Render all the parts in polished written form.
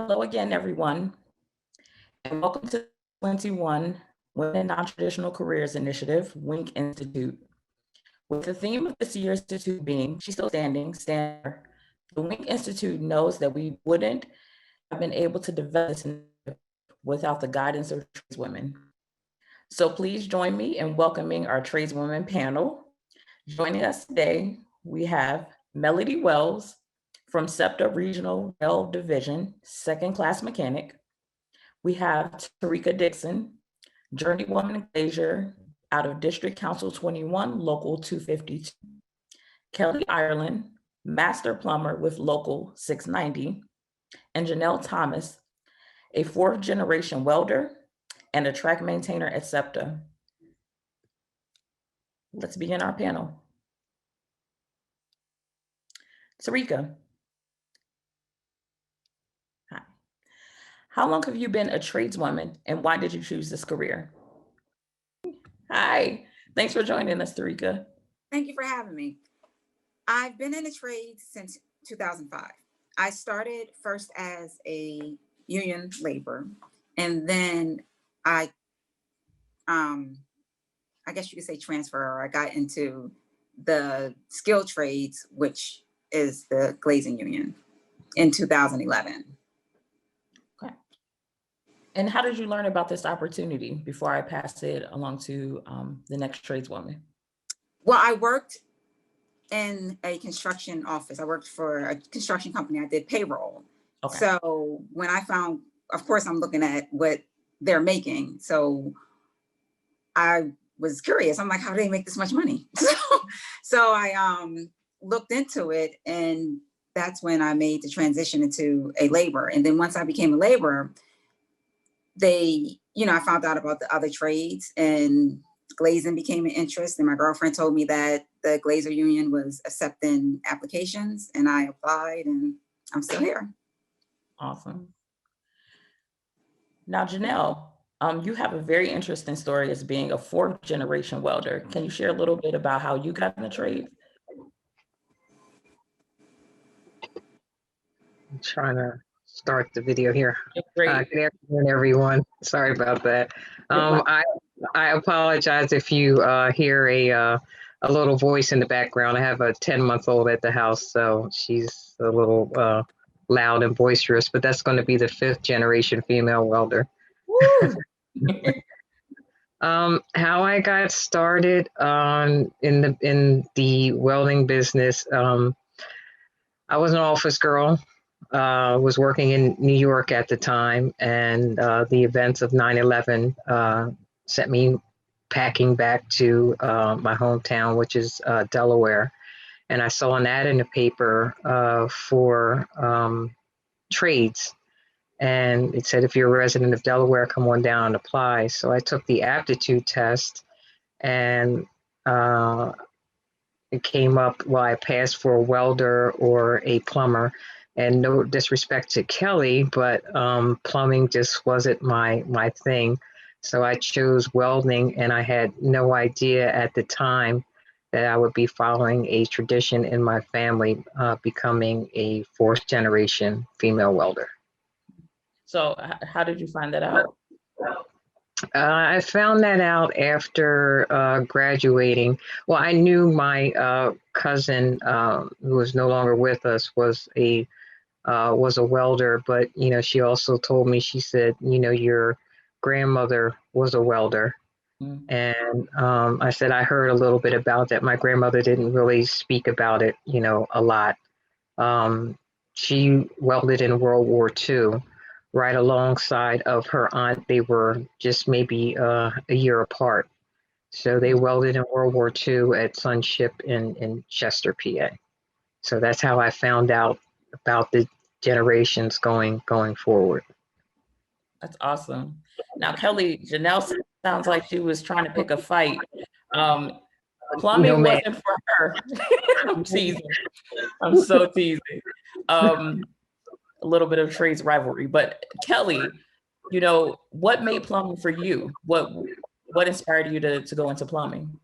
Hello again, everyone, and welcome to the 21 Women in Non-Traditional Careers Initiative, WINC Institute. With the theme of this year's institute being She's Still Standing, Stand Her, the WINC Institute knows that we wouldn't have been able to develop this initiative without the guidance of tradeswomen. So please join me in welcoming our tradeswomen panel. Joining us today, we have Melody Wells from SEPTA Regional Rail Division, second class mechanic. We have Tarika Dixon, journeywoman glazier out of District Council 21, Local 252. Kelly Ireland, master plumber with Local 690. And Janelle Thomas, a fourth generation welder and a track maintainer at SEPTA. Let's begin our panel. Tarika. Hi. How long have you been a tradeswoman and why did you choose this career? Hi, thanks for joining us, Tarika. Thank you for having me. I've been in the trade since 2005. I started first as a union laborer, and then I guess you could say transfer. I got into the skilled trades, which is the glazing union, in 2011. Okay. And how did you learn about this opportunity before I pass it along to the next tradeswoman? Well, I worked in a construction office. I worked for a construction company. I did payroll. Okay. So when I found, of course, I'm looking at what they're making. So I was curious. I'm like, how do they make this much money? So I looked into it, and that's when I made the transition into a laborer. And then once I became a laborer, I found out about the other trades, and glazing became an interest. And my girlfriend told me that the glazer union was accepting applications, and I applied, and I'm still here. Awesome. Now, Janelle, you have a very interesting story as being a fourth generation welder. Can you share a little bit about how you got in the trade? I'm trying to start the video here. Good afternoon, everyone. Sorry about that. I apologize if you hear a little voice in the background. I have a 10-month-old at the house, so she's a little loud and boisterous, but that's going to be the fifth generation female welder. How I got started in the welding business, I was an office girl. Was working in New York at the time, and the events of 9/11 sent me packing back to my hometown, which is Delaware. And I saw an ad in the paper for trades. And it said, if you're a resident of Delaware, come on down and apply. So I took the aptitude test, and it came up, well, I passed for a welder or a plumber. And no disrespect to Kelly, but plumbing just wasn't my thing. So I chose welding, and I had no idea at the time that I would be following a tradition in my family, becoming a fourth generation female welder. So how did you find that out? I found that out after graduating. Well, I knew my cousin, who is no longer with us, was a welder, but she also told me, she said, your grandmother was a welder. And I said, I heard a little bit about that. My grandmother didn't really speak about it, a lot. She welded in World War II, right alongside of her aunt. They were just maybe a year apart. So they welded in World War II at Sunship in Chester, PA. So that's how I found out about the generations going forward. That's awesome. Now, Kelly, Janelle sounds like she was trying to pick a fight. Plumbing wasn't for her. I'm teasing. I'm so teasing. A little bit of trades rivalry, but Kelly, what made plumbing for you? What inspired you to go into plumbing?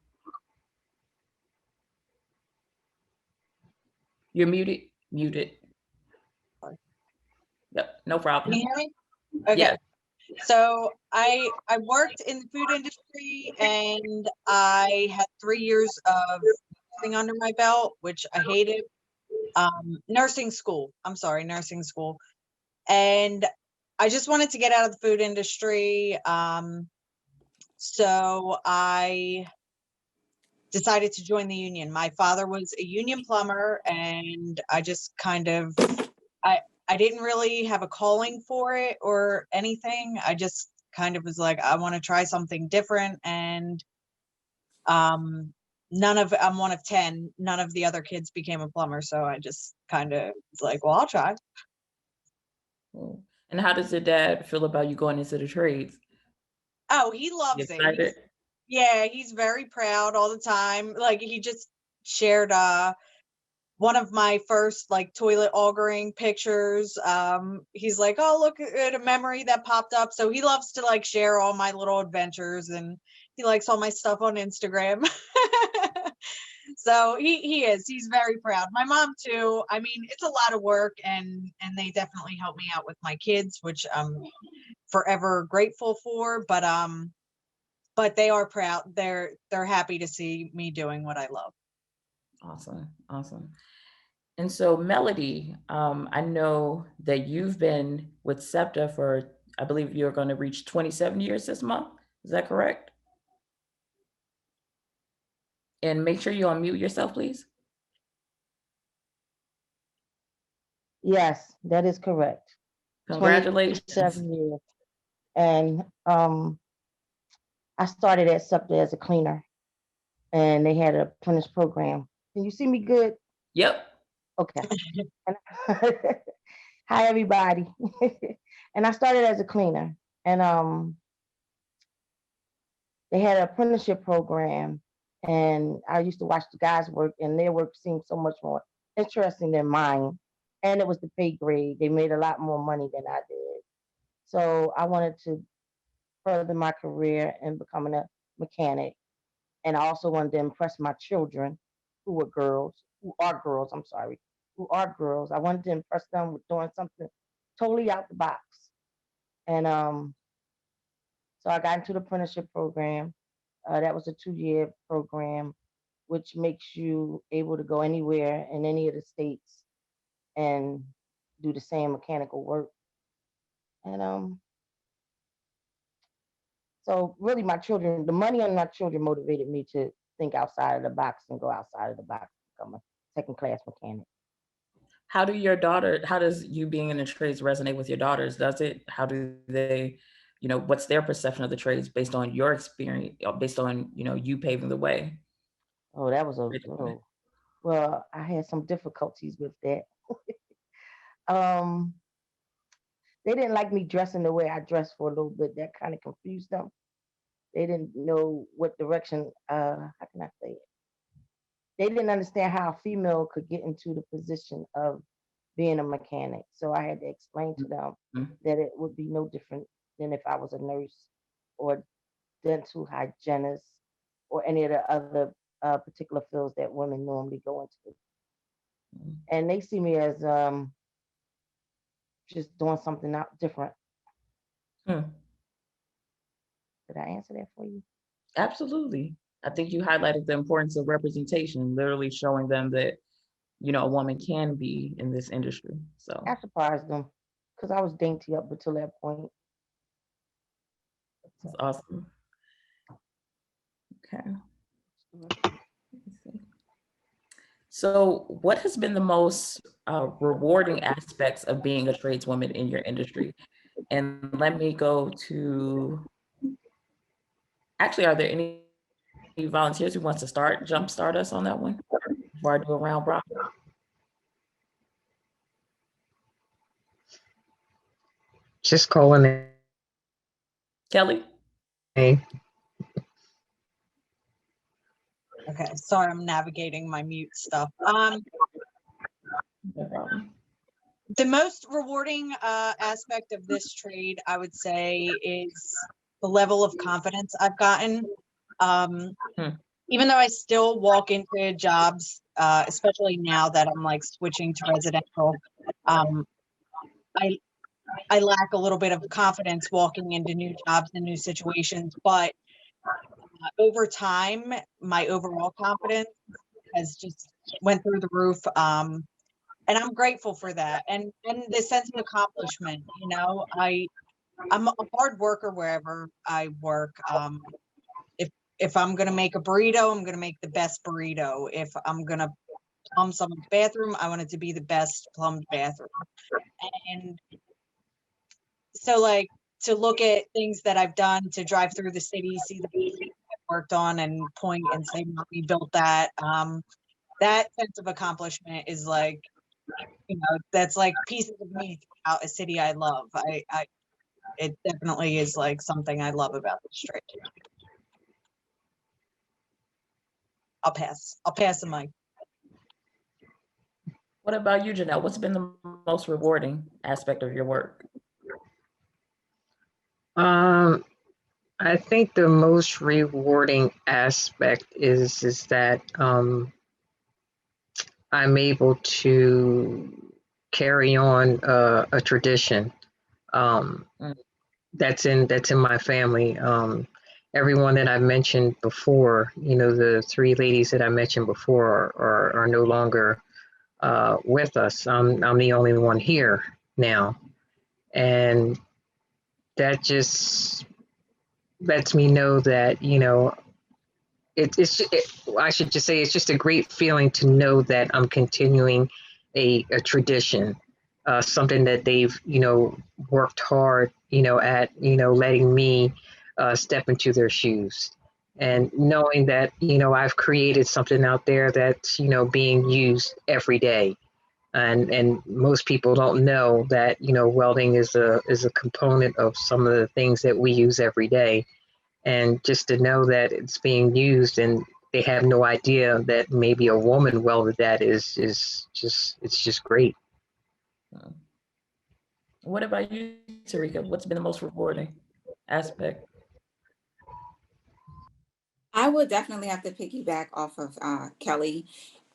You're muted. Yep, no problem. Can you hear me? Okay. Yeah. So I worked in the food industry, and I had 3 years of nursing under my belt, which I hated. Nursing school. I'm sorry, nursing school. And I just wanted to get out of the food industry. So I decided to join the union. My father was a union plumber, and I just kind of, I didn't really have a calling for it or anything. I just kind of was like, I want to try something different. And I'm one of 10, none of the other kids became a plumber. So I just kind of was like, well, I'll try. Cool. And how does your dad feel about you going into the trades? Oh, he loves You it. excited? Yeah, he's very proud all the time. Like, he just shared one of my first like toilet augering pictures. He's like, oh, look at a memory that popped up. So he loves to like share all my little adventures, and he likes all my stuff on Instagram. So he's very proud. My mom too. I mean, it's a lot of work, and they definitely help me out with my kids, which I'm forever grateful for. But they are proud. They're happy to see me doing what I love. Awesome, awesome. And so, Melody, I know that you've been with SEPTA for, I believe you're going to reach 27 years this month. Is that correct? And make sure you unmute yourself, please. Yes, that is correct. Congratulations. 27 years. And I started at SEPTA as a cleaner, and they had an apprentice program. Can you see me good? Yep. Okay. Hi, everybody. And I started as a cleaner, and they had an apprenticeship program, and I used to watch the guys work, and their work seemed so much more interesting than mine. And it was the pay grade. They made a lot more money than I did. So I wanted to further my career in becoming a mechanic. And I also wanted to impress my children, who are girls, I'm sorry, who are girls. I wanted to impress them with doing something totally out the box. And so I got into the apprenticeship program. That was a 2-year program, which makes you able to go anywhere in any of the states and do the same mechanical work. And so really the money on my children motivated me to think outside of the box and go outside of the box, become a second-class mechanic. How does you being in the trades resonate with your daughters? How do they, what's their perception of the trades based on your experience, based on, you paving the way? Oh, that was well, I had some difficulties with that. um, they didn't like me dressing the way I dressed for a little bit. That kind of confused them. They didn't know what direction, how can I say it? They didn't understand how a female could get into the position of being a mechanic. So I had to explain to them that it would be no different than if I was a nurse or dental hygienist or any of the other particular fields that women normally go into. And they see me as just doing something different. Did I answer that for you? Absolutely. I think you highlighted the importance of representation, literally showing them that, a woman can be in this industry. So I surprised them because I was dainty up until that point. that's awesome. Okay. So what has been the most rewarding aspects of being a tradeswoman in your industry? And let me go to, actually, are there any volunteers who wants to jumpstart us on that one before I do a round robin? Just calling it. Kelly? Hey. Okay, sorry, I'm navigating my mute stuff. No problem. The most rewarding aspect of this trade, I would say, is the level of confidence I've gotten. Even though I still walk into jobs, especially now that I'm like switching to residential, lack a little bit of confidence walking into new jobs and new situations, but over time, my overall confidence has just went through the roof. And I'm grateful for that. And the sense of accomplishment, you know, I'm a hard worker wherever I work. If I'm going to make a burrito, I'm going to make the best burrito. If I'm going to plumb someone's bathroom, I want it to be the best plumbed bathroom. And so, like, to look at things that I've done, to drive through the city, see the things I've worked on and point and say, "We built that." That sense of accomplishment is like, you know, that's like pieces of me throughout a city I love. It definitely is like something I love about this trade. I'll pass the mic. What about you, Janelle? What's been the most rewarding aspect of your work? I think the most rewarding aspect is that I'm able to carry on a tradition that's in my family. Everyone that I mentioned before, you know, the three ladies that I mentioned before are no longer with us. I'm the only one here now, and that just lets me know that, you know, I should just say it's just a great feeling to know that I'm continuing a tradition, something that they've, you know, worked hard, you know, at, you know, letting me step into their shoes, and knowing that, you know, I've created something out there that's, you know, being used every day. And most people don't know that, you know, welding is a component of some of the things that we use every day. And just to know that it's being used and they have no idea that maybe a woman welded that is just great. What about you, Tarika? What's been the most rewarding aspect? I would definitely have to piggyback off of Kelly.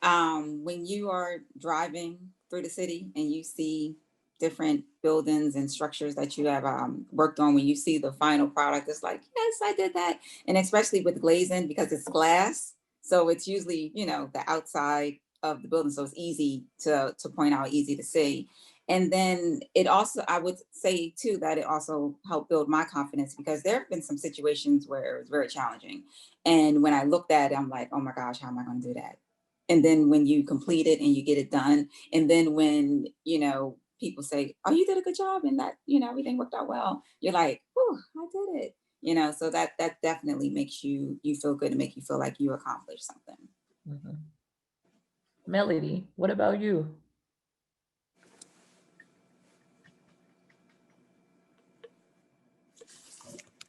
When you are driving through the city and you see different buildings and structures that you have worked on, when you see the final product, it's like, yes, I did that. And especially with glazing, because it's glass. So it's usually, you know, the outside of the building. So it's easy to point out, easy to see. And then it also, I would say too, that it also helped build my confidence, because there have been some situations where it was very challenging. And when I looked at it, I'm like, oh my gosh, how am I going to do that? And then when you complete it and you get it done, and then when, you know, people say, oh, you did a good job and that, you know, everything worked out well, you're like, oh, I did it. You know, so that definitely makes you feel good and make you feel like you accomplished something. Mm-hmm. Melody, what about you?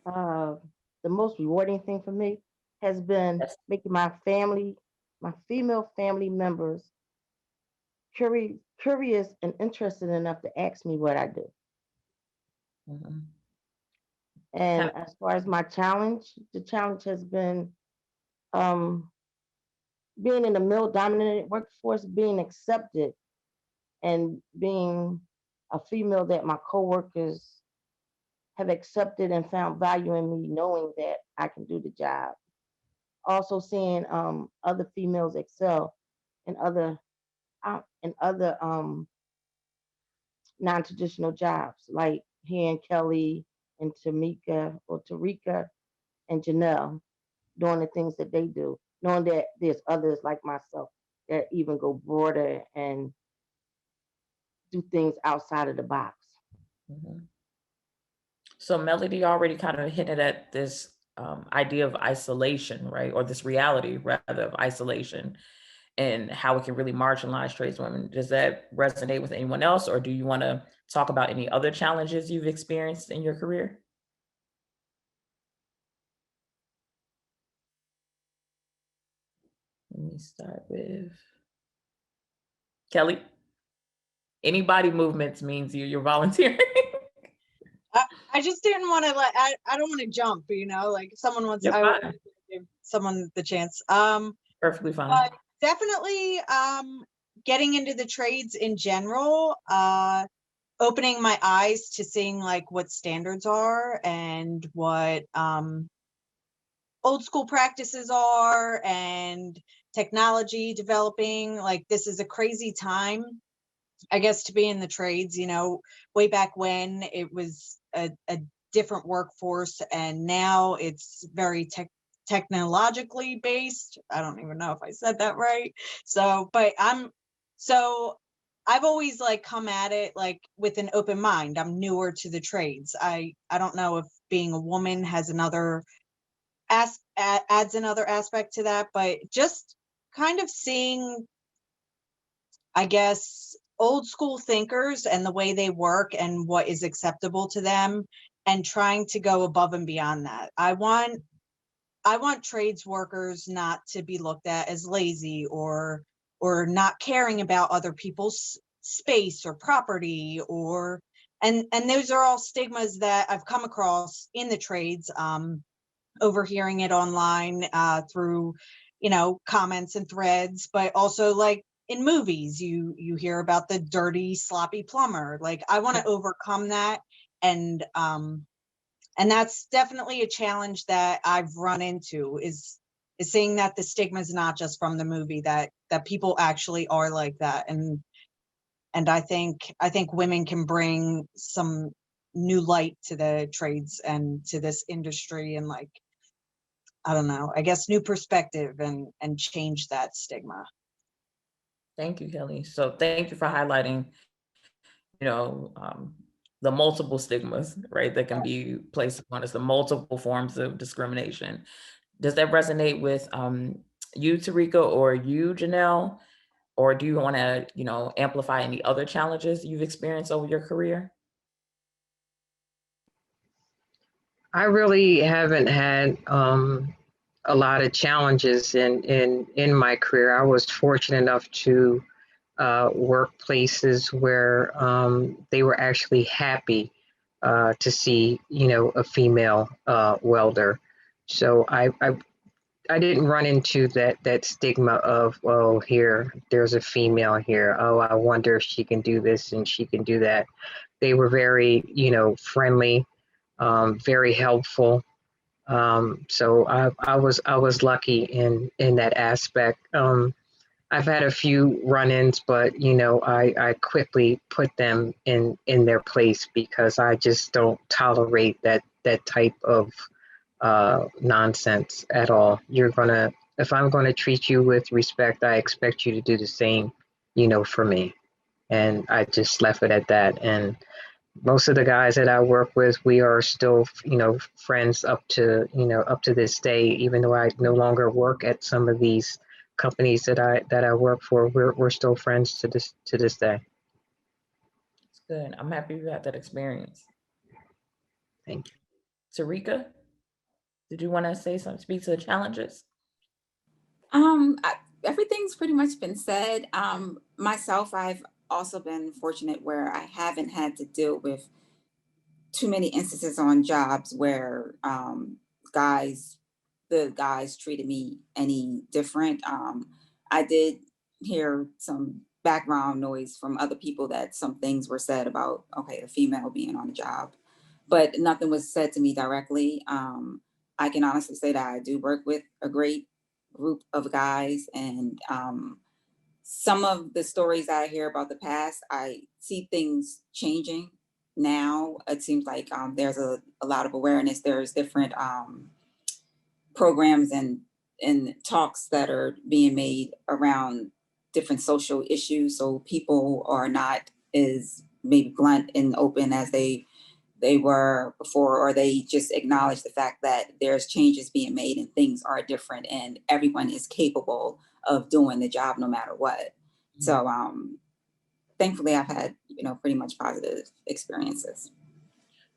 The most rewarding thing for me has been Yes. making my female family members curious and interested enough to ask me what I do. Mm-hmm. And as far as my challenge, the challenge has been being in the male-dominated workforce, being accepted, and being a female that my coworkers have accepted and found value in me, knowing that I can do the job. Also seeing other females excel in other non-traditional jobs, like hearing Kelly and Tarika and Janelle doing the things that they do, knowing that there's others like myself that even go broader and do things outside of the box. Mm-hmm. So Melody already kind of hinted at this idea of isolation, right? Or this reality rather of isolation, and how it can really marginalize tradeswomen. Does that resonate with anyone else, or do you want to talk about any other challenges you've experienced in your career? Let me start with Kelly. Any body movements means you're volunteering. I just didn't want to I don't want to jump, you know, like if someone wants, I want to give someone the chance. Perfectly fine. But definitely getting into the trades in general. opening my eyes to seeing like what standards are and what old school practices are and technology developing. Like, this is a crazy time, I guess, to be in the trades. You know, way back when it was a different workforce, and now it's very technologically based. I don't even know if I said that right. So, but I've always like come at it like with an open mind. I'm newer to the trades. I don't know if being a woman has another adds another aspect to that, but just kind of seeing, I guess, old school thinkers and the way they work and what is acceptable to them, and trying to go above and beyond that. I want trades workers not to be looked at as lazy or not caring about other people's space or property, or and those are all stigmas that I've come across in the trades, overhearing it online, through, you know, comments and threads, but also like in movies, you hear about the dirty, sloppy plumber. Like, I want to overcome that. And that's definitely a challenge that I've run into, is seeing that the stigma is not just from the movie, that people actually are like that. And I think women can bring some new light to the trades and to this industry, and like, I don't know, I guess new perspective, and change that stigma. Thank you, Kelly. So thank you for highlighting, you know, the multiple stigmas, right, that can be placed upon us, the multiple forms of discrimination. Does that resonate with you, Tarika, or you, Janelle? Or do you want to, you know, amplify any other challenges you've experienced over your career? I really haven't had a lot of challenges in my career. I was fortunate enough to work places where they were actually happy to see, you know, a female welder. So I didn't run into that stigma of, oh, there's a female here. Oh, I wonder if she can do this and she can do that. They were very, you know, friendly, very helpful. So I was lucky in that aspect. I've had a few run-ins, but you know, I quickly put them in their place, because I just don't tolerate that type of nonsense at all. If I'm gonna treat you with respect, I expect you to do the same, you know, for me. And I just left it at that. And most of the guys that I work with, we are still, you know, friends up to this day, even though I no longer work at some of these companies that I work for. We're still friends to this day. It's good. I'm happy you had that experience. Thank you. Tarika, did you want to say something, speak to the challenges? Everything's pretty much been said. Myself, I've also been fortunate where I haven't had to deal with too many instances on jobs where the guys treated me any different. I did hear some background noise from other people that some things were said about, okay, a female being on a job, but nothing was said to me directly. I can honestly say that I do work with a great group of guys, and some of the stories I hear about the past, I see things changing now. It seems like there's a lot of awareness. There's different programs and talks that are being made around different social issues, so people are not as maybe blunt and open as they were before, or they just acknowledge the fact that there's changes being made and things are different and everyone is capable of doing the job no matter what. So thankfully I've had, you know, pretty much positive experiences.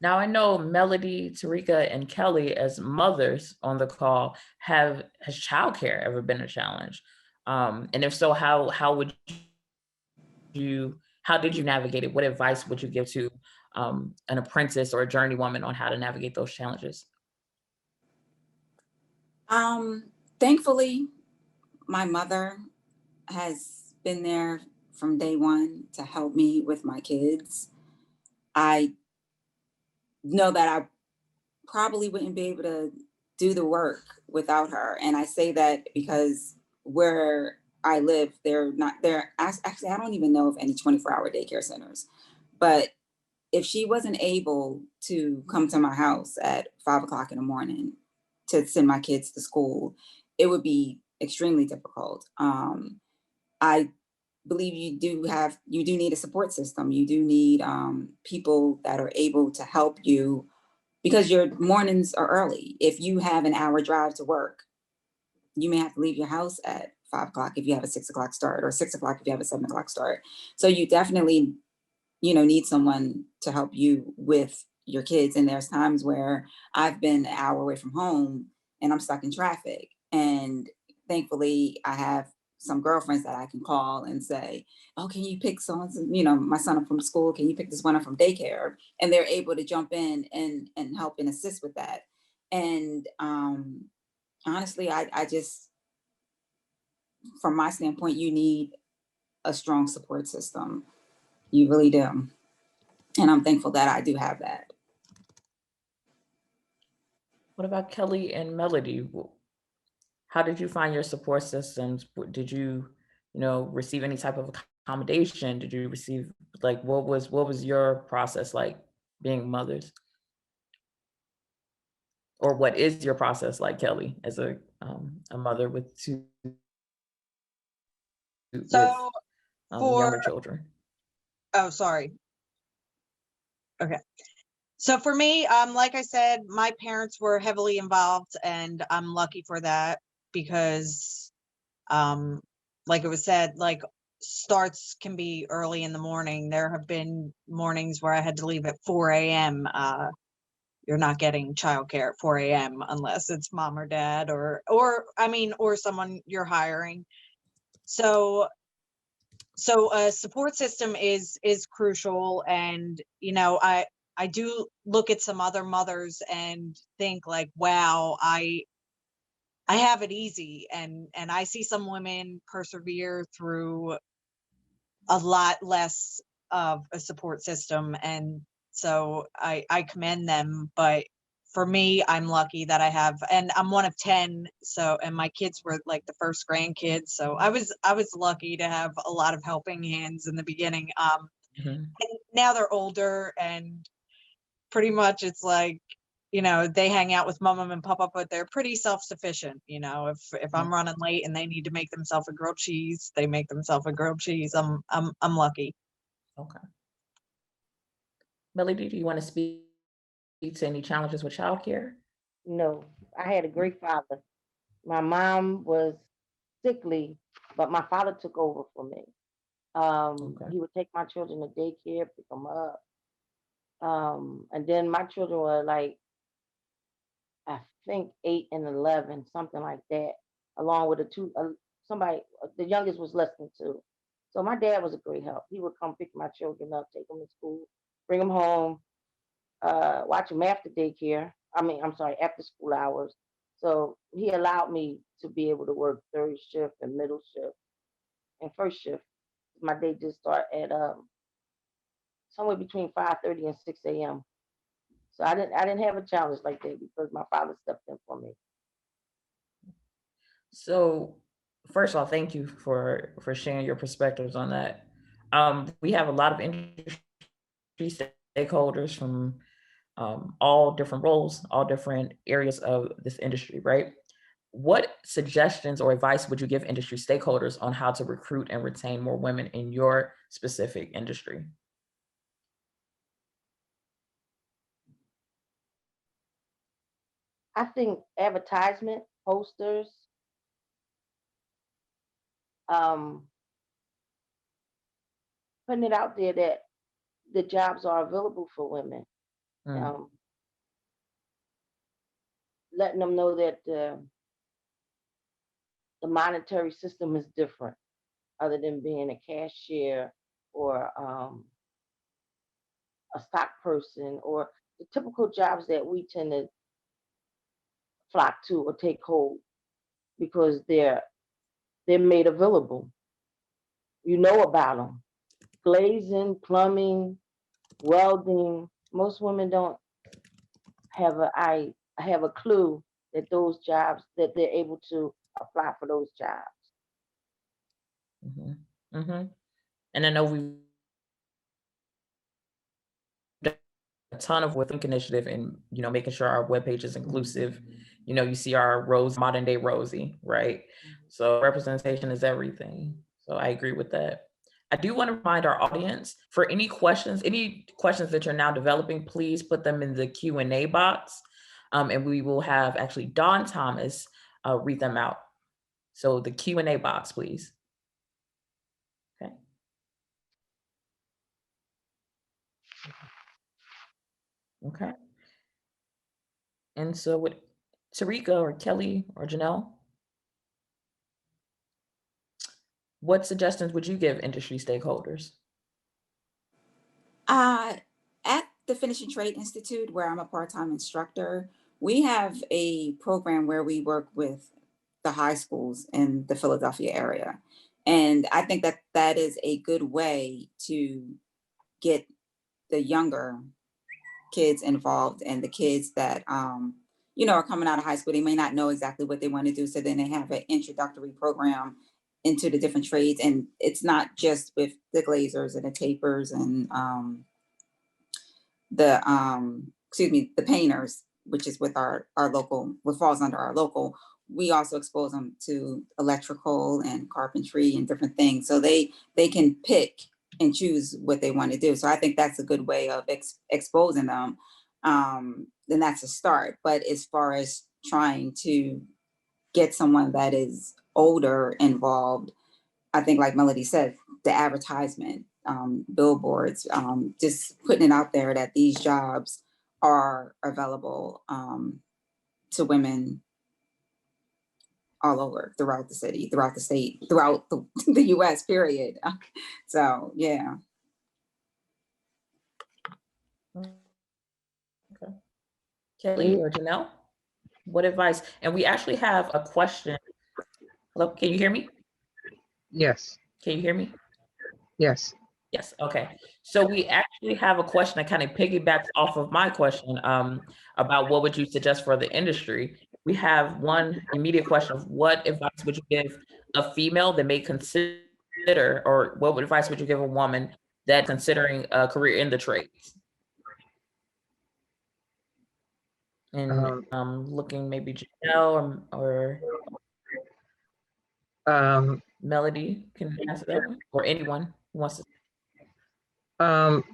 Now I know Melody, Tarika, and Kelly, as mothers on the call, has childcare ever been a challenge? And if so, how did you navigate it? What advice would you give to an apprentice or a journeywoman on how to navigate those challenges? Thankfully, my mother has been there from day one to help me with my kids. I know that I probably wouldn't be able to do the work without her. And I say that because where I live, actually, I don't even know of any 24-hour daycare centers. But if she wasn't able to come to my house at 5 o'clock in the morning to send my kids to school, it would be extremely difficult. I believe you do need a support system. You do need people that are able to help you, because your mornings are early. If you have an hour drive to work, you may have to leave your house at 5 o'clock if you have a 6 o'clock start, or 6 o'clock if you have a 7 o'clock start. So you definitely, need someone to help you with your kids. And there's times where I've been an hour away from home and I'm stuck in traffic. And thankfully I have some girlfriends that I can call and say, oh, can you pick someone, my son up from school? Can you pick this one up from daycare? And they're able to jump in and help and assist with that. And honestly, I just, from my standpoint, you need a strong support system. You really do. And I'm thankful that I do have that. What about Kelly and Melody? How did you find your support systems? Did you, receive any type of accommodation? Did you receive, like, what was your process like being mothers? Or what is your process like, Kelly, as a mother with two So younger children? Oh, sorry. Okay. So for me, like I said, my parents were heavily involved, and I'm lucky for that because, like it was said, like starts can be early in the morning. There have been mornings where I had to leave at 4 a.m. You're not getting childcare at 4 a.m. unless it's mom or dad or someone you're hiring. So a support system is crucial. And I do look at some other mothers and think like, wow, I have it easy, and I see some women persevere through a lot less of a support system, and so I commend them. But for me, I'm lucky that I have, and I'm one of 10. So, and my kids were like the first grandkids. So I was lucky to have a lot of helping hands in the beginning. And now they're older, and pretty much it's like, they hang out with mom and papa, but they're pretty self-sufficient. If I'm running late and they need to make themselves a grilled cheese, they make themselves a grilled cheese. I'm lucky. Okay. Melody, do you want to speak to any challenges with childcare? No, I had a great father. My mom was sickly, but my father took over for me. Okay. He would take my children to daycare, pick them up. And then my children were like, I think 8 and 11, something like that, along with the youngest was less than 2. So my dad was a great help. He would come pick my children up, take them to school, bring them home, watch them after daycare. After school hours. So he allowed me to be able to work third shift and middle shift and first shift. My day just start at somewhere between 5:30 and 6 a.m. So I didn't have a challenge like that because my father stepped in for me. So first of all, thank you for sharing your perspectives on that. We have a lot of industry stakeholders from all different roles, all different areas of this industry, right? What suggestions or advice would you give industry stakeholders on how to recruit and retain more women in your specific industry? I think advertisement, posters, um, putting it out there that the jobs are available for women. Um, letting them know that the monetary system is different, other than being a cashier or a stock person or the typical jobs that we tend to flock to or take hold because they're made available. You know about them: glazing, plumbing, welding. Most women don't have a clue that those jobs, that they're able to apply for those jobs. And I know we've done a ton of WINC initiative and, making sure our webpage is inclusive. You see our modern day Rosie, right? So representation is everything. So I agree with that. I do want to remind our audience, for any questions that you're now developing, please put them in the Q&A box. And we will have actually Dawn Thomas read them out. So the Q&A box, please. Okay. Okay. And so with Tarika or Kelly or Janelle, what suggestions would you give industry stakeholders? At the Finishing Trade Institute, where I'm a part-time instructor, we have a program where we work with the high schools in the Philadelphia area. And I think that that is a good way to get the younger kids involved, and the kids that, are coming out of high school. They may not know exactly what they want to do. So then they have an introductory program into the different trades. And it's not just with the glazers and the tapers and the painters, which is with our local, what falls under our local. We also expose them to electrical and carpentry and different things. So they can pick and choose what they want to do. So I think that's a good way of exposing them. Then that's a start. But as far as trying to get someone that is older involved, I think, like Melody said, the advertisement, billboards, just putting it out there that these jobs are available to women all over, throughout the city, throughout the state, throughout the US, period. So, yeah. Okay. Kelly or Janelle, what advice? And we actually have a question. Hello, can you hear me? Yes. Can you hear me? Yes. Yes. Okay. So we actually have a question that kind of piggybacks off of my question about what would you suggest for the industry. We have one immediate question of what advice would you give a female that may consider, or what advice would you give a woman that considering a career in the trades? And looking maybe Janelle or Melody can answer that one, or anyone who wants to.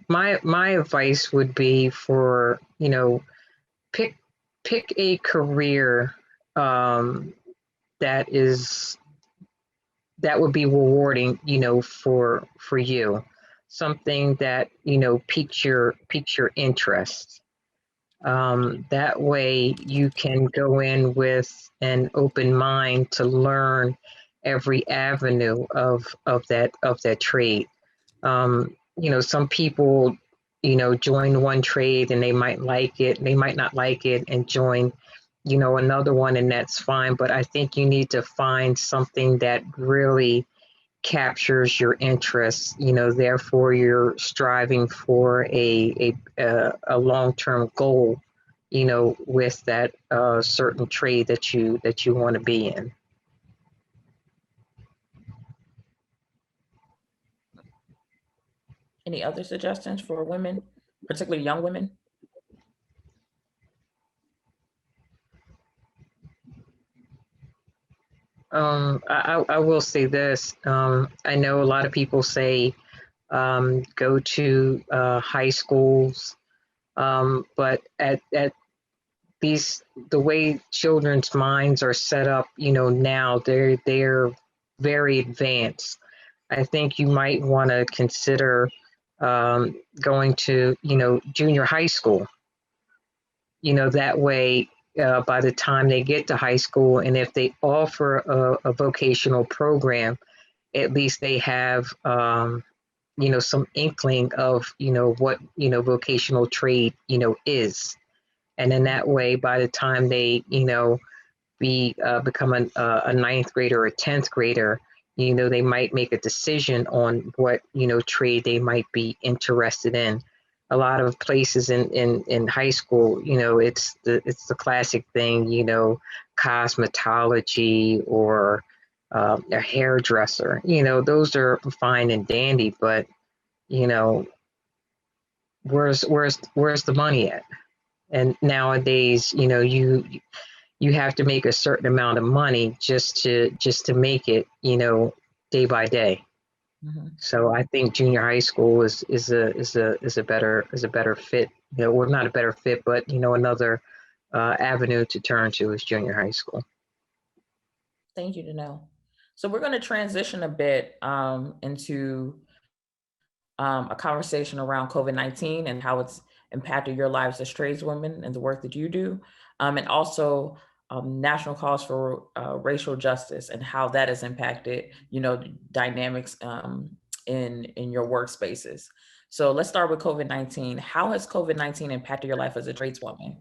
My advice would be for, pick a career that would be rewarding, for you, something that, piques your interest. That way you can go in with an open mind to learn every avenue of that trade. Some people, join one trade and they might like it, they might not like it, and join, another one, and that's fine. But I think you need to find something that really captures your interest, therefore you're striving for a long-term goal, with that certain trade that you want to be in. Any other suggestions for women, particularly young women? I will say this. I know a lot of people say go to high schools, but at the way children's minds are set up, now they're very advanced. I think you might want to consider going to, junior high school. That way, by the time they get to high school, and if they offer a vocational program, at least they have, some inkling of, what, vocational trade, is. And in that way, by the time they, become a ninth grader or a 10th grader, they might make a decision on what, trade they might be interested in. a lot of places in high school, you know, it's the classic thing, you know, cosmetology or a hairdresser, you know, those are fine and dandy, but you know, where's the money at? And nowadays, you know, you have to make a certain amount of money just to make it, you know, day by day. Mm-hmm. So I think junior high school is a better fit, you know, or not a better fit, but you know, another avenue to turn to is junior high school. Thank you, Janelle. So we're going to transition a bit into a conversation around COVID-19 and how it's impacted your lives as tradeswomen and the work that you do, and also national cause for racial justice and how that has impacted, you know, dynamics in your workspaces. So let's start with COVID-19. How has COVID-19 impacted your life as a tradeswoman?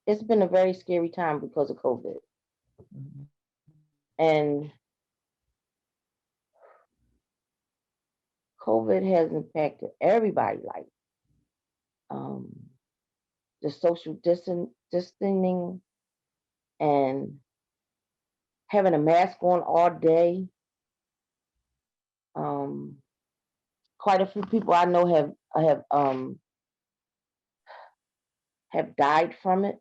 It's been a very scary time because of COVID. Mm-hmm. And COVID has impacted everybody's life. The social distancing and having a mask on all day. Quite a few people I know have died from it.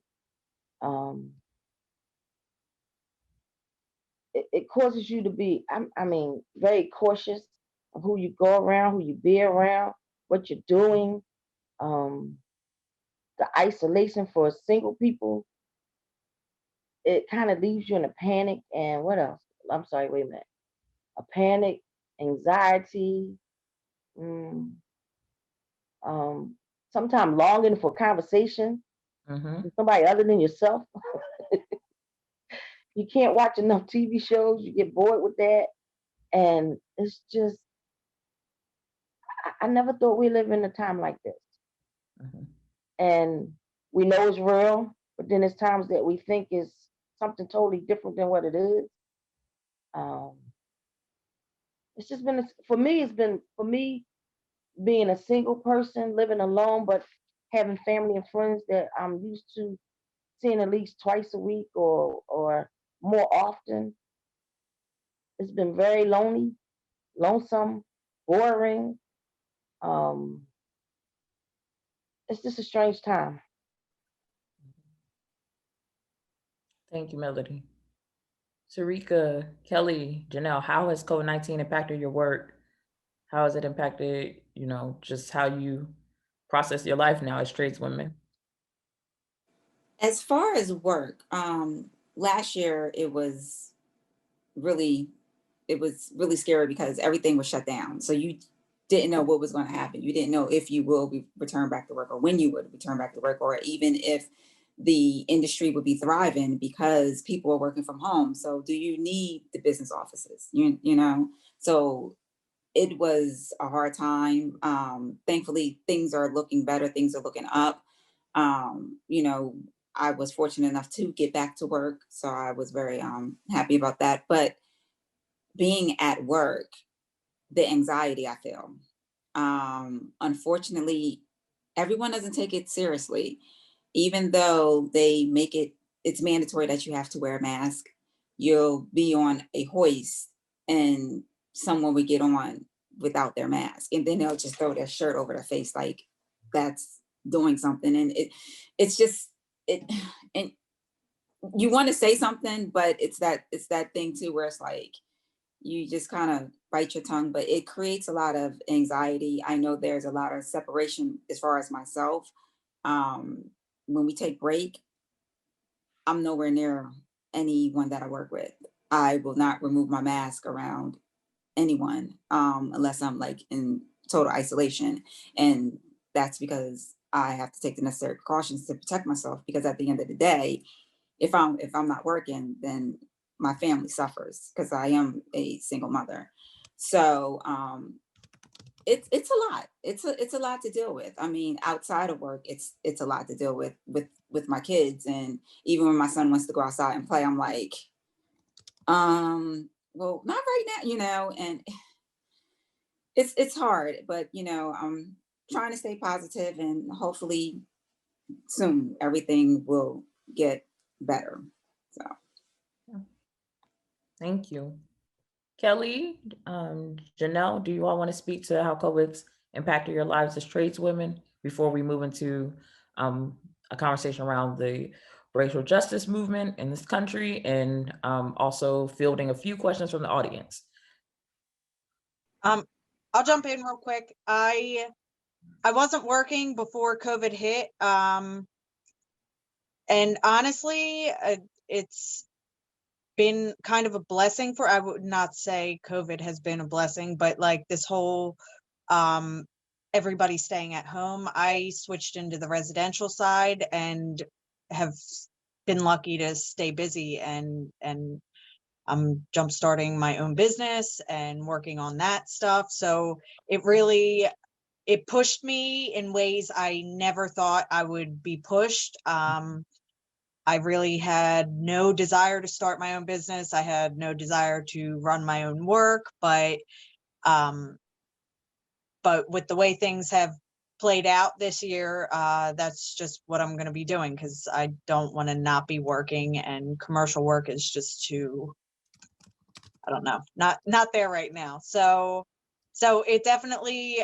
It causes you to be, I mean, very cautious of who you go around, who you be around, what you're doing. The isolation for single people, it kind of leaves you in a panic. And what else? I'm sorry, wait a minute. A panic, anxiety, sometimes longing for conversation with somebody other than yourself. You can't watch enough TV shows. You get bored with that. And it's just, I never thought we live in a time like this. And we know it's real, but then there's times that we think is something totally different than what it is. It's just been, for me being a single person, living alone, but having family and friends that I'm used to seeing at least twice a week or more often. It's been very lonely, lonesome, boring. It's just a strange time. Thank you, Melody. Sarika, Kelly, Janelle, how has COVID-19 impacted your work? How has it impacted, you know, just how you process your life now as tradeswomen? As far as work, last year really it was really scary because everything was shut down. So you didn't know what was going to happen. You didn't know if you will return back to work or when you would return back to work, or even if the industry would be thriving because people are working from home. So do you need the business offices? You know, so it was a hard time. Thankfully, things are looking better. Things are looking up. You know, I was fortunate enough to get back to work. So I was very happy about that. But being at work, the anxiety I feel. Unfortunately, everyone doesn't take it seriously, even though they make it's mandatory that you have to wear a mask. You'll be on a hoist and someone would get on without their mask, and then they'll just throw their shirt over their face like that's doing something. And it's just it and you want to say something, but it's that thing too where it's like you just kind of bite your tongue, but it creates a lot of anxiety. I know there's a lot of separation as far as myself. When we take break, I'm nowhere near anyone that I work with. I will not remove my mask around anyone unless I'm like in total isolation. And that's because I have to take the necessary precautions to protect myself, because at the end of the day, if I'm not working, then my family suffers because I am a single mother. So it's a lot. It's a lot to deal with. I mean, outside of work, it's a lot to deal with my kids. And even when my son wants to go outside and play, I'm like, Well, not right now, and it's hard, but I'm trying to stay positive, and hopefully soon everything will get better. So Thank you. Kelly, Janelle, do you all want to speak to how COVID's impacted your lives as tradeswomen before we move into a conversation around the racial justice movement in this country, and also fielding a few questions from the audience? I'll jump in real quick. I wasn't working before COVID hit. And honestly, it's been kind of a blessing I would not say COVID has been a blessing, but like this whole, everybody staying at home, I switched into the residential side and have been lucky to stay busy, and I'm jump starting my own business and working on that stuff. So it pushed me in ways I never thought I would be pushed. I really had no desire to start my own business. I had no desire to run my own work, but with the way things have played out this year, that's just what I'm going to be doing, because I don't want to not be working, and commercial work is just too, I don't know, not there right now. So it definitely,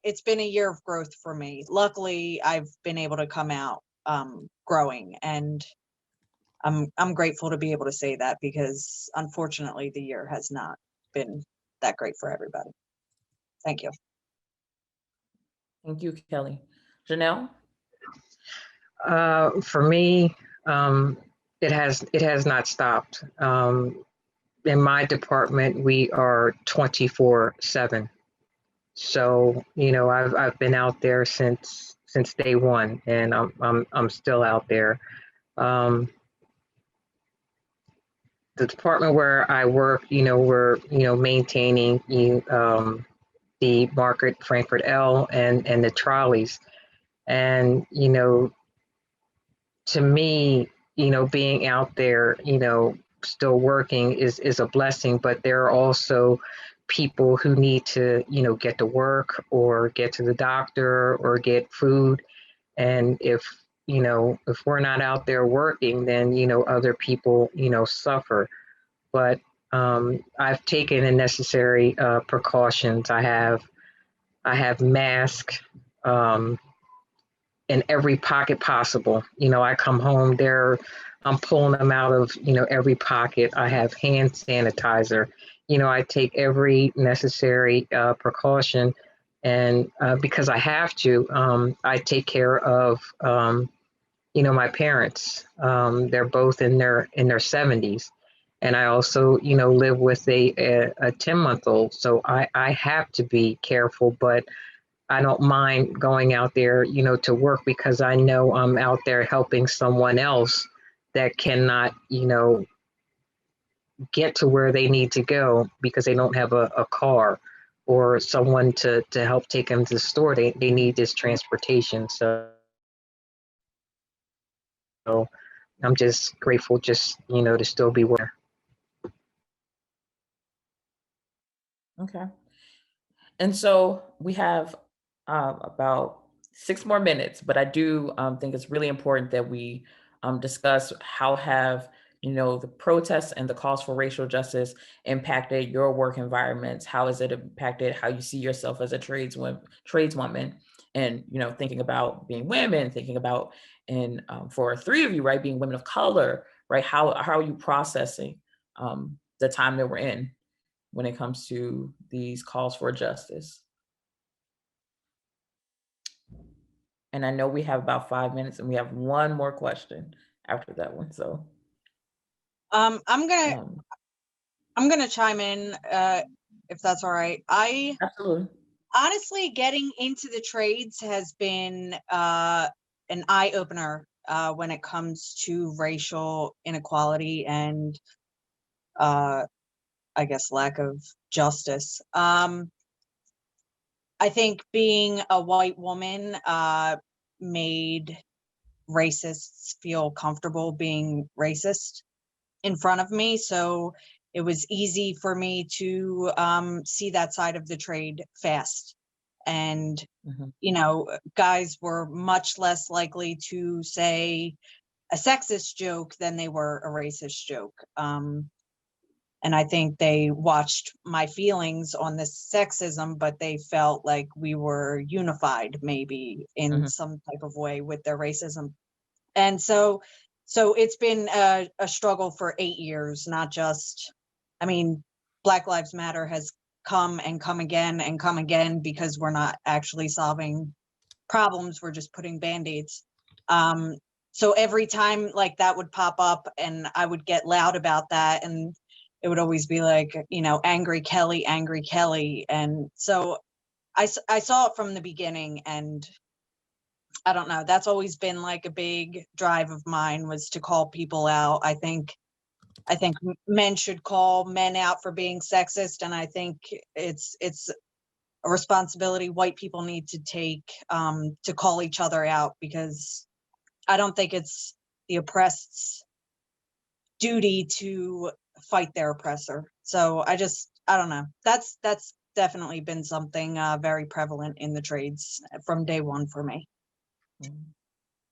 it's been a year of growth for me. Luckily, I've been able to come out growing, and I'm grateful to be able to say that, because unfortunately the year has not been that great for everybody. Thank you. Thank you, Kelly. Janelle? For me, it has not stopped. In my department, we are 24/7. So, I've been out there since day one, and I'm still out there. The department where I work, we're maintaining the Market Frankfurt L and the trolleys, and to me, being out there, still working is a blessing, but there are also people who need to, get to work or get to the doctor or get food. And if we're not out there working, then, other people, suffer. But I've taken the necessary precautions. I have masks in every pocket possible. I come home there, I'm pulling them out of, every pocket. I have hand sanitizer. I take every necessary precaution, and because I have to, I take care of, my parents. They're both in their 70s. And I also, live with a 10-month-old. So I have to be careful, but I don't mind going out there, to work, because I know I'm out there helping someone else that cannot, get to where they need to go because they don't have a car or someone to help take them to the store. They need this transportation. So I'm just grateful just, to still be where. Okay. And so we have about 6 more minutes, but I do think it's really important that we discuss how have the protests and the calls for racial justice impacted your work environments. How has it impacted how you see yourself as a tradeswoman, and thinking about being women, thinking about, and for 3 of you, right, being women of color, right? How are you processing the time that we're in when it comes to these calls for justice? And I know we have about 5 minutes, and we have one more question after that one. So I'm gonna chime in if that's all right. absolutely. Honestly, getting into the trades has been an eye-opener when it comes to racial inequality and I guess lack of justice. I think being a white woman made racists feel comfortable being racist in front of me. So it was easy for me to see that side of the trade fast. And, you know, guys were much less likely to say a sexist joke than they were a racist joke. And I think they watched my feelings on this sexism, but they felt like we were unified maybe in some type of way with their racism. And so it's been a struggle for 8 years, not just, I mean, Black Lives Matter has come and come again and come again because we're not actually solving problems. We're just putting Band-Aids. So every time like that would pop up and I would get loud about that, and it would always be like, you know, angry Kelly, angry Kelly. And so I saw it from the beginning, and I don't know, that's always been like a big drive of mine, was to call people out. I think men should call men out for being sexist, and I think it's a responsibility white people need to take to call each other out, because I don't think it's the oppressed's duty to fight their oppressor. So I don't know. That's definitely been something very prevalent in the trades from day one for me.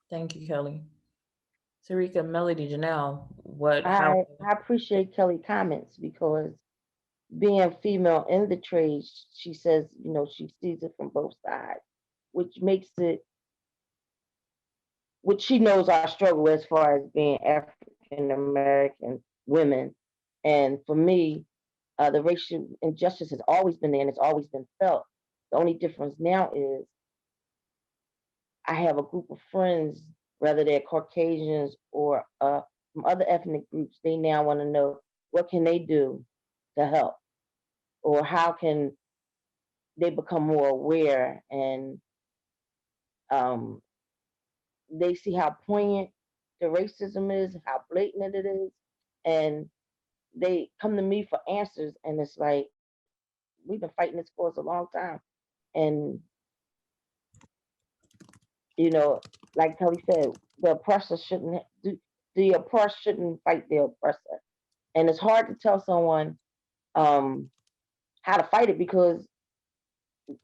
Thank you, Kelly. Sarika, Melody, Janelle, I appreciate Kelly's comments, because being female in the trade, she says, you know, she sees it from both sides, which makes it, which she knows our struggle as far as being African American women. And for me, the racial injustice has always been there and it's always been felt. The only difference now is I have a group of friends, whether they're Caucasians or from other ethnic groups. They now want to know, what can they do to help, or how can they become more aware, and they see how poignant the racism is, how blatant it is, and they come to me for answers. And it's like, we've been fighting this cause a long time, and you know, like Kelly said, the oppressor shouldn't the oppressed shouldn't fight the oppressor. And it's hard to tell someone how to fight it, because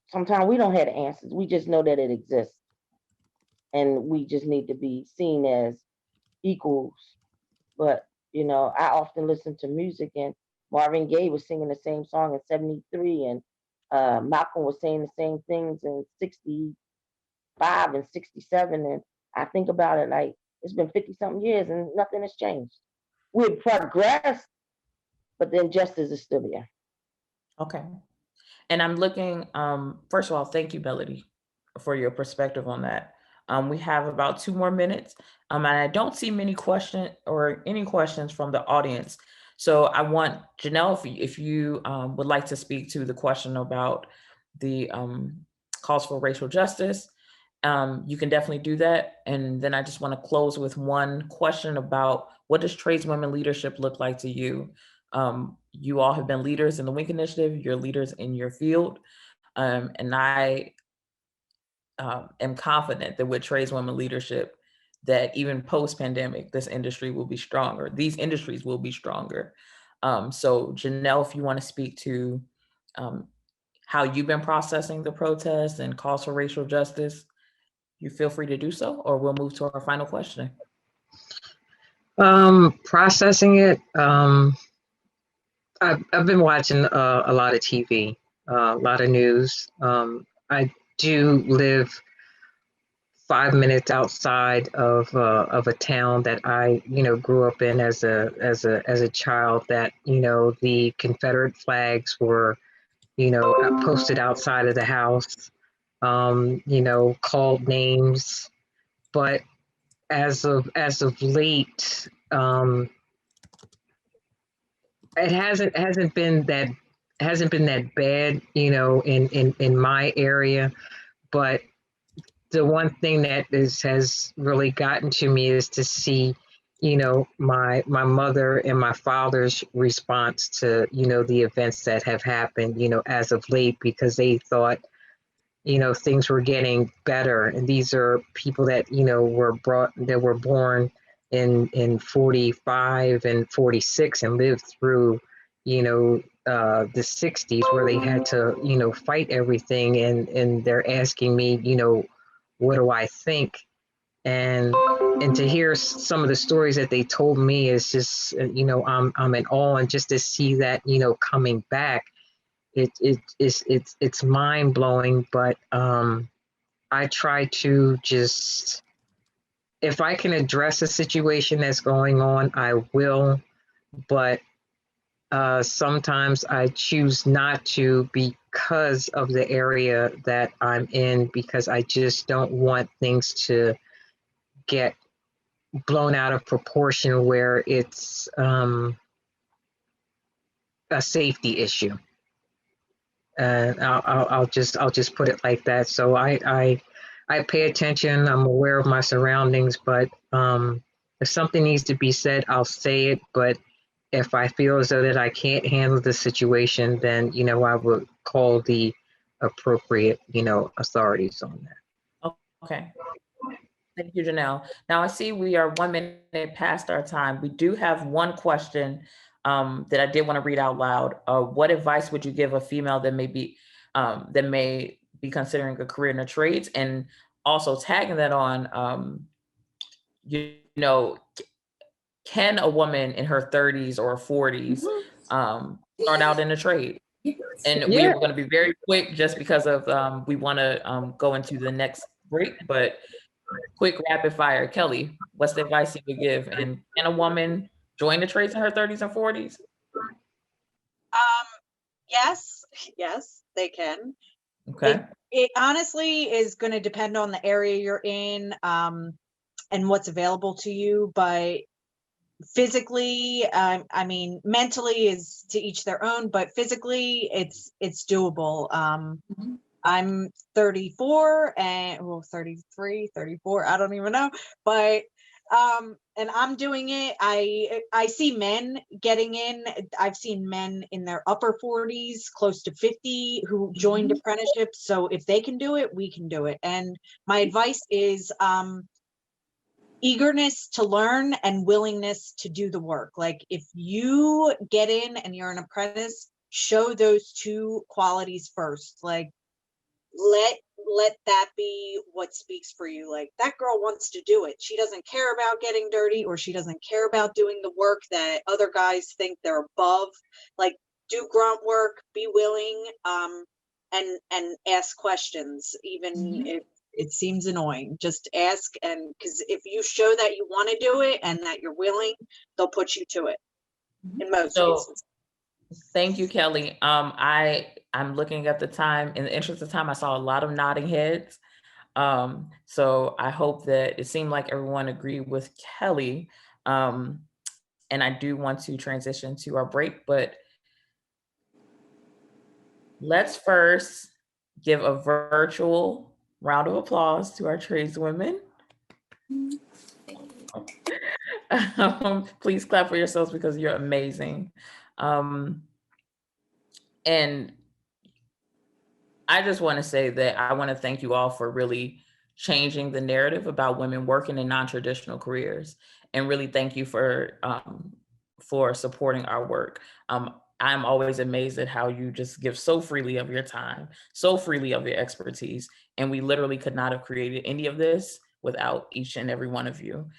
sometimes we don't have the answers. We just know that it exists, and we just need to be seen as equals. But you know, I often listen to music, and Marvin Gaye was singing the same song in '73, and Malcolm was saying the same things in '65 and '67. And I think about it like, it's been 50 something years and nothing has changed. We've progressed, but the injustice is still there. Okay. And I'm looking, first of all, thank you, Melody, for your perspective on that. We have about 2 more minutes, and I don't see many questions or any questions from the audience. So I want Janelle, if you would like to speak to the question about the calls for racial justice, you can definitely do that. And then I just want to close with one question about, what does tradeswomen leadership look like to you? You all have been leaders in the WINC initiative, you're leaders in your field. And I am confident that with tradeswomen leadership, that even post-pandemic, this industry will be stronger. These industries will be stronger. So Janelle, if you want to speak to how you've been processing the protests and calls for racial justice, you feel free to do so, or we'll move to our final question. Processing it, I've been watching a lot of TV, a lot of news. I do live 5 minutes outside of a town that I, grew up in as a child. That, the Confederate flags were, posted outside of the house. Called names, but as of late, it hasn't been that bad, in my area. But the one thing that has really gotten to me is to see, my mother and my father's response to, the events that have happened, as of late, because they thought, things were getting better. And these are people that, were born in 45 and 46 and lived through, the 60s where they had to, fight everything, and they're asking me, what do I think? And to hear some of the stories that they told me is just, I'm in awe, and just to see that, coming back, it's mind blowing. But I try to just, if I can address a situation that's going on, I will. But sometimes I choose not to because of the area that I'm in, because I just don't want things to get blown out of proportion where it's a safety issue. And I'll just put it like that. So I pay attention. I'm aware of my surroundings, but if something needs to be said, I'll say it. But if I feel as though that I can't handle the situation, then, I would call the appropriate, authorities on that. Okay. Thank you, Janelle. Now I see we are 1 minute past our time. We do have one question that I did want to read out loud. What advice would you give a female that may be considering a career in the trades, and also tagging that on, can a woman in her 30s or 40s start out in the trade? And we were going to be very quick just because of we want to go into the next break, but quick rapid fire. Kelly, what's the advice you would give? And can a woman join the trades in her 30s and 40s? Yes, they can. Okay. It honestly is going to depend on the area you're in and what's available to you. But physically, I mean, mentally is to each their own, but physically it's doable. I'm 34 and 33, 34, I don't even know, but and I'm doing it. I see men getting in. I've seen men in their upper 40s, close to 50, who joined apprenticeships. So if they can do it, we can do it. And my advice is eagerness to learn and willingness to do the work. Like, if you get in and you're an apprentice, show those two qualities first. Like, let that be what speaks for you. Like, that girl wants to do it. She doesn't care about getting dirty, or she doesn't care about doing the work that other guys think they're above. Like, do grunt work, be willing, and ask questions, even if it seems annoying. Just ask, and because if you show that you want to do it and that you're willing, they'll put you to it in most cases. Thank you, Kelly. I'm looking at the time. In the interest of time, I saw a lot of nodding heads. So I hope that it seemed like everyone agreed with Kelly. And I do want to transition to our break, but let's first give a virtual round of applause to our tradeswomen. Please clap for yourselves because you're amazing. And I just want to say that I want to thank you all for really changing the narrative about women working in non-traditional careers, and really thank you for supporting our work. I'm always amazed at how you just give so freely of your time, so freely of your expertise, and we literally could not have created any of this without each and every one of you.